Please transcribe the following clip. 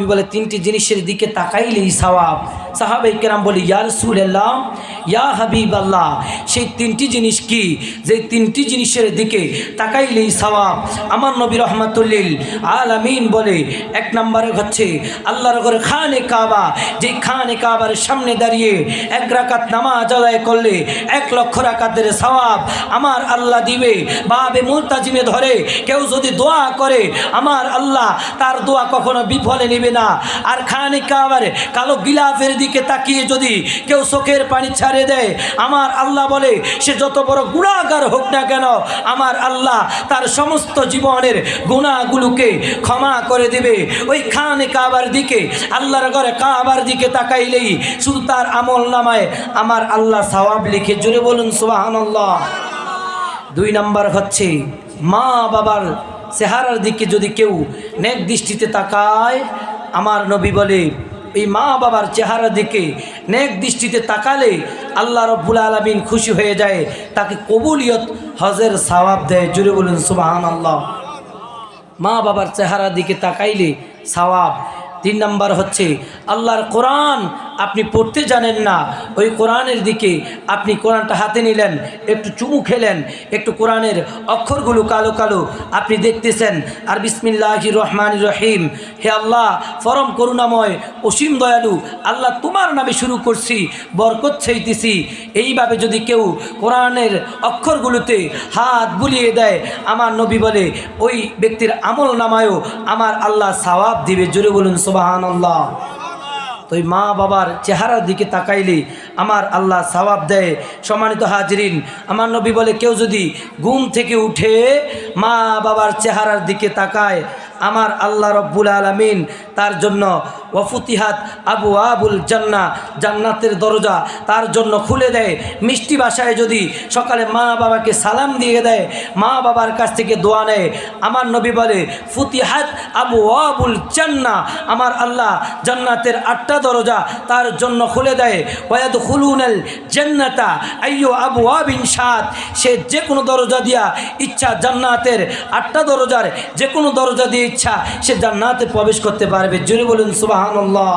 নবী বলে তিনটি জিনিসের দিকে তাকাইলেই সওয়াব। সাহাবায়ে কেরাম বলে ইয়া রাসূলুল্লাহ, ইয়া হাবিবাল্লাহ, সেই তিনটি জিনিস কি যে তিনটি জিনিসের দিকে তাকাইলেই সওয়াব? আমার নবী রহমাতুল্লিল আলামিন বলে এক নম্বরে হচ্ছে আল্লাহর ঘরে খানে কাবা, যেই খানে কাবার সামনে দাঁড়িয়ে এক রাকাত নামাজ আদায় করলে 1 লক্ষ রাকাতের সওয়াব আমার আল্লাহ দিবে। বাবে মুলতাজিমে ধরে কেউ যদি দোয়া করে আমার আল্লাহ তার দোয়া কখনো বিফলে নেবে না। আর খানে কাবার কালো গিলাফের দিকে তাকিয়ে যদি কেউ চোখের পানি ছাড়ে দেয় আমার আল্লাহ বলে সে যত বড় গুনাহগার হোক না কেন আমার আল্লাহ তার সমস্ত জীবনের গুনাহগুলোকে ক্ষমা করে দেবে। ওই খানে কাবার দিকে আল্লাহর ঘরে কাবার দিকে তাকাইলেই শুধু তার আমল নামায় আমার আল্লাহ সওয়াব লিখে, জোরে বলুন সুবহানাল্লাহ। 2 নম্বর হচ্ছে মা বাবার চেহারার দিকে যদি কেউ নেক দৃষ্টিতে তাকায় আমার নবী বলে এই মা বাবার চেহারার দিকে নেক দৃষ্টিতে তাকালে আল্লাহ রব্বুল আলামিন খুশি হয়ে যায়, তাকে কবুলিয়ত হজের সওয়াব দেয়, জুড়ে বলুন সুবহানাল্লাহ। মা বাবার চেহারার দিকে তাকাইলে সওয়াব। 3 নম্বর হচ্ছে আল্লাহর কোরআন আপনি পড়তে জানেন না, ওই কোরআনের দিকে আপনি কোরআনটা হাতে নিলেন, একটু চুমু খেলেন, একটু কোরআনের অক্ষরগুলো কালো কালো আপনি দেখতেছেন আর বিসমিল্লাহির রহমানির রহিম, হে আল্লাহ পরম করুণাময় অসীম দয়ালু আল্লাহ তোমার নামে শুরু করছি, বরকত চাইতেছি, এইভাবে যদি কেউ কোরআনের অক্ষরগুলোতে হাত বুলিয়ে দেয় আমার নবী বলে ওই ব্যক্তির আমল নামায়ও আমার আল্লাহ সওয়াব দিবে, জোরে বলুন সুবহানাল্লাহ। তো ওই মা বাবার চেহারার দিকে তাকাইলে আমার আল্লাহ সওয়াব দেয়। সম্মানিত হাজরিন, আমার নবী বলে কেউ যদি ঘুম থেকে উঠে মা বাবার চেহারার দিকে তাকায় আমার আল্লাহ রব্বুল আলামিন তার জন্য ওয়াফুতিহাত আবু আবুল জান্নাহ, জান্নাতের দরজা তার জন্য খুলে দেয়। মিষ্টি ভাষায় যদি সকালে মা বাবাকে সালাম দিয়ে দেয়, মা বাবার কাছ থেকে দোয়া নেয়, আমার নবী বলে ফুতিহাত আবু আবুল জান্নাহ, আমার আল্লাহ জান্নাতের 8টা দরজা তার জন্য খুলে দেয়। ওয়ায়াদখুলুনাল জান্নাতা আইয়ু আবওয়াবিন শাআত, সে যে কোনো দরজা দিয়া ইচ্ছা জান্নাতের 8টা দরজার যে কোনো দরজা দিয়ে ইচ্ছা সে জান্নাতে প্রবেশ করতে পারবে, জোরে বলুন সুবহানাল্লাহ।